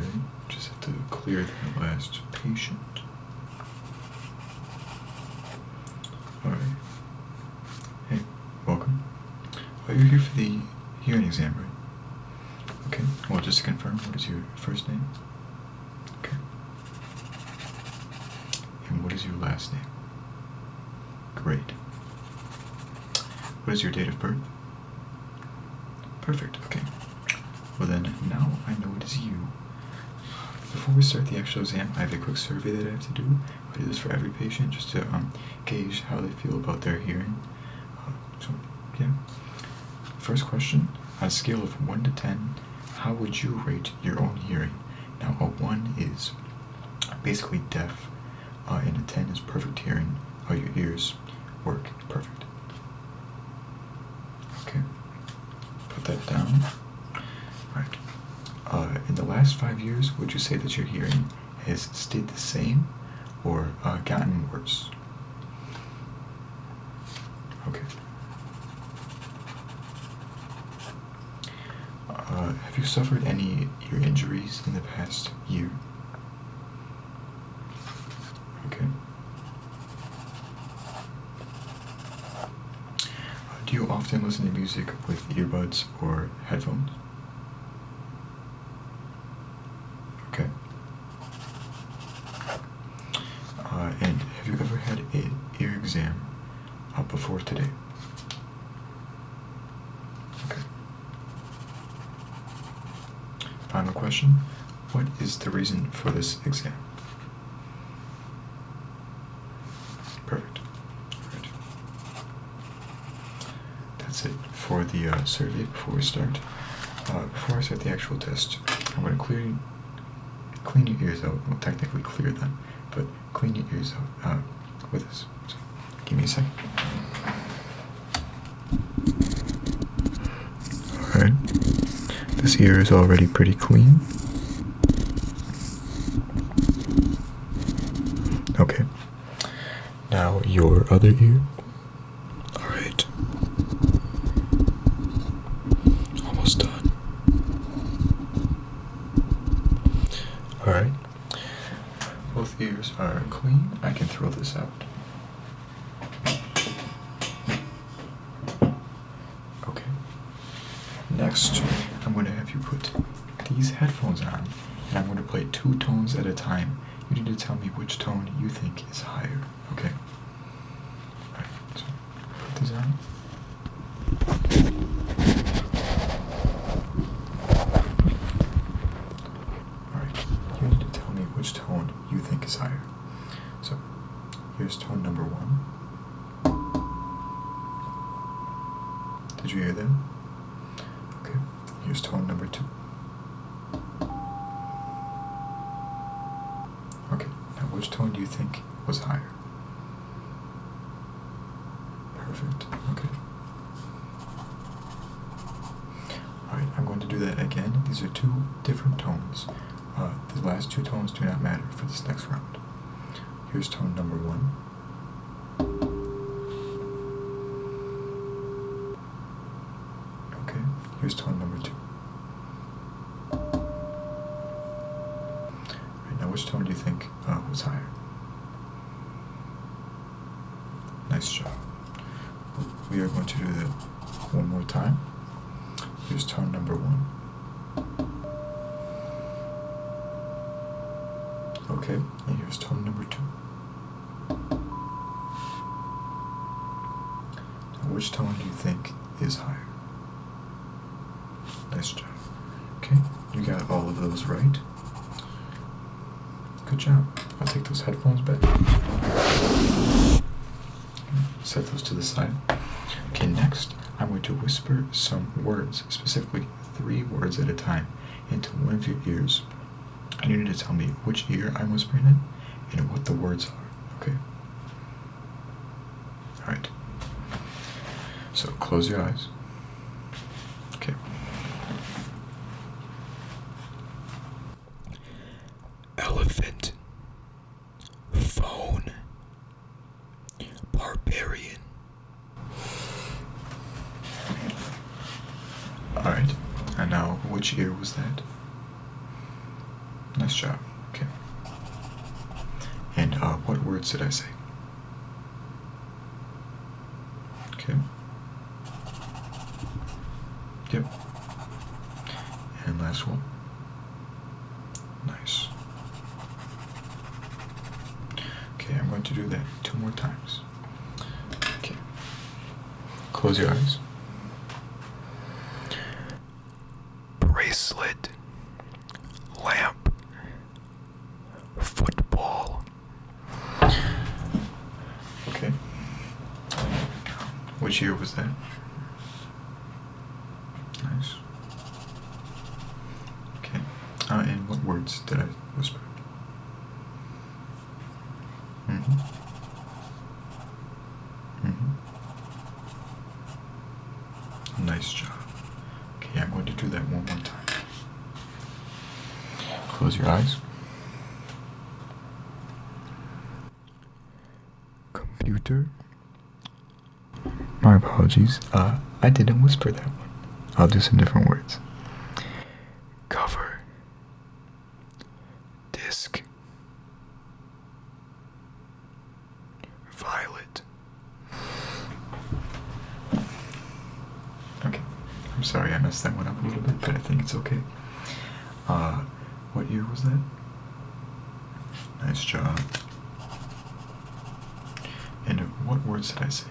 Alright, just have to clear that last patient. Alright. Hey, welcome. You're here for the hearing exam, right? Okay, well, just to confirm, what is your first name? Okay. And what is your last name? Great. What is your date of birth? Perfect, okay. Well then, now I know it is you. Before we start the actual exam, I have a quick survey that I have to do. I do this for every patient just to gauge how they feel about their hearing. So, yeah. First question, on a scale of 1 to 10, how would you rate your own hearing? Now, a 1 is basically deaf, and a 10 is perfect hearing. How your ears work perfect. Okay, put that down. Right. In the last 5 years, would you say that your hearing has stayed the same or gotten worse? Okay. Have you suffered any ear injuries in the past year? Okay. Do you often listen to music with earbuds or headphones? Okay. And have you ever had an ear exam before today? Okay. Final question. What is the reason for this exam? Perfect. Right. That's it for the survey before we start. Before I start the actual test, I'm going to clean your ears out. Well, technically clear them, but clean your ears out with this. So, give me a second. Alright. This ear is already pretty clean. Okay. Now your other ear. Alright. Almost done. Alright. Both ears are clean. I can throw this out. Okay. Next, I'm going to have you put these headphones on, and I'm going to play 2 tones at a time. You need to tell me which tone you think is higher, okay? Alright, so put these on. Alright, you need to tell me which tone you think is higher. So, here's tone number 1. Did you hear that? Okay, here's tone number 2. Okay, now which tone do you think was higher? Perfect, okay. Alright, I'm going to do that again. These are 2 different tones. The last 2 tones do not matter for this next round. Here's tone number 1. Okay, here's tone number 2. Alright, now which tone do you think was higher? Nice job. We are going to do that one more time. Here's tone number 1. Okay, and here's tone number 2. Now which tone do you think is higher? Nice job. Okay, you got all of those right. Good job. I'll take those headphones back. Set those to the side. Okay, next, I'm going to whisper some words, specifically 3 words at a time, into one of your ears. And you need to tell me which ear I'm whispering in and what the words are, okay? Alright. So, close your eyes. Okay. Elephant. Phone. Barbarian. Alright, and now which ear was that? Nice job. Okay. And what words did I say? Okay. Yep. And last one. Nice. Okay, I'm going to do that 2 more times. Okay. Close your eyes. Bracelet. Lamp. Football. Okay. Which year was that? Nice. Okay. And what words did I whisper? Mm-hmm. Mm-hmm. Nice job. Okay, I'm going to do that one more time. Close your eyes. Computer. My apologies. I didn't whisper that one. I'll do some different words. Cover. Disc. Violet. Okay. I'm sorry I messed that one up a little bit, but I think it's okay. What year was that? Nice job. And what words did I say?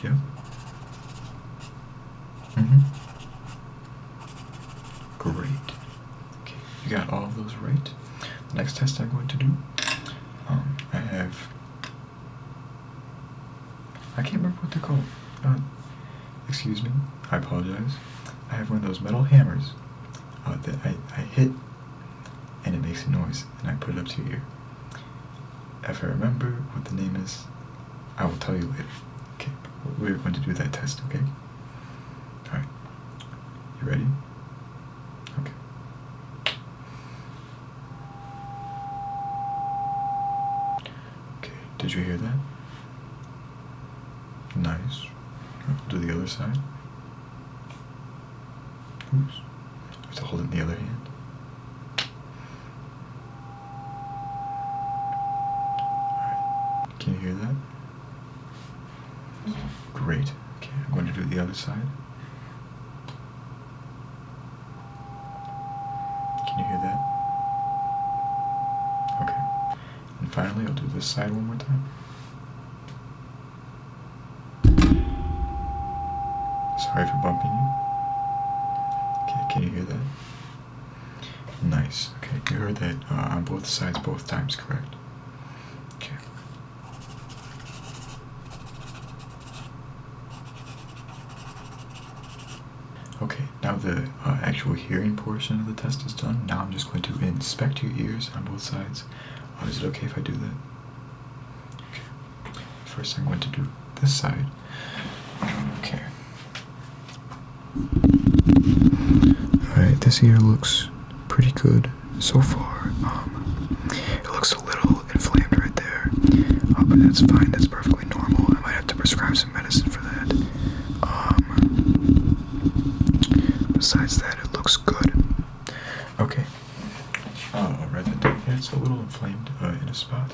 Yeah. Mm-hmm. Great. Okay, you got all of those right. The next test I'm going to do, I can't remember what they're called. Excuse me, I apologize. I have one of those metal hammers that I hit and it makes a noise and I put it up to your ear. If I remember what the name is, I will tell you later. Okay, we're going to do that test, okay? Alright, you ready? Okay. Okay, did you hear that? Nice. Do the other side. Oops. I have to hold it in the other hand. Alright, can you hear that? Great. Okay, I'm going to do the other side. Can you hear that? Okay. And finally, I'll do this side one more time. Sorry for bumping you. Okay, can you hear that? Nice. Okay, you heard that on both sides both times, correct? Okay. Okay, now the actual hearing portion of the test is done. Now I'm just going to inspect your ears on both sides. Is it okay if I do that? Okay. First I'm going to do this side. Okay. Alright, this ear looks pretty good so far. It looks a little inflamed right there, but that's fine, that's perfectly normal. I might have to prescribe some medicine for that. Besides that, it looks good. Okay. Right there, it's a little inflamed in a spot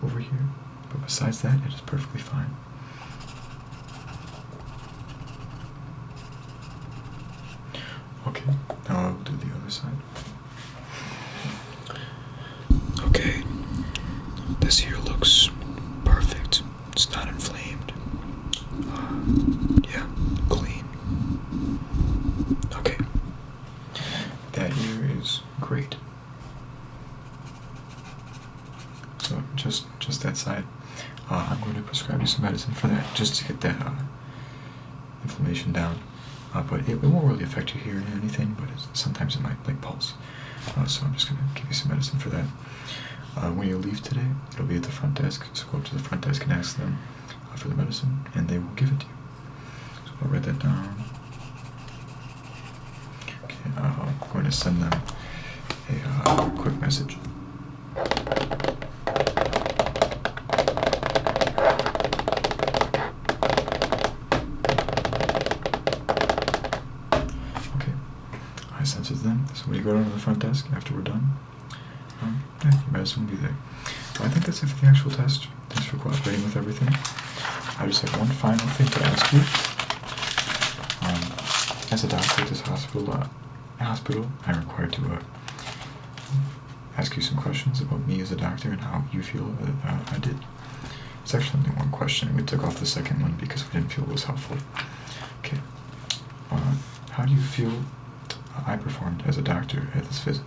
over here, but besides that, it is perfectly fine. Okay, now I will do the other side. Okay, this here looks perfect. It's not inflamed. Yeah, clean. Okay, that ear is great. So just that side. I'm going to prescribe you some medicine for that, just to get that inflammation down. But it won't really affect your hearing or anything, but sometimes it might like pulse. So I'm just going to give you some medicine for that. When you leave today, it'll be at the front desk, so go up to the front desk and ask them for the medicine, and they will give it to you. So I'll write that down. Okay, I'm going to send them a quick message. censored them, so when you go down to the front desk after we're done, yeah, your medicine will be there. Well, I think that's it for the actual test. Thanks for cooperating with everything. I just have one final thing to ask you. As a doctor at this hospital, I'm required to ask you some questions about me as a doctor and how you feel I did. It's actually only one question. We took off the second one because we didn't feel it was helpful. Okay. How do you feel I performed as a doctor at this visit?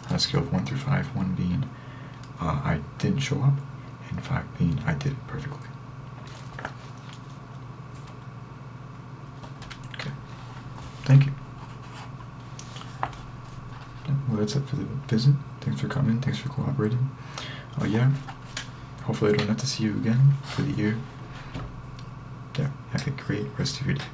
On a scale of 1 through 5, 1 being I didn't show up, and 5 being I did it perfectly. Okay. Thank you. Well, that's it for the visit. Thanks for coming. Thanks for cooperating. Oh, yeah. Hopefully I don't have to see you again for the year. Yeah, have a great rest of your day.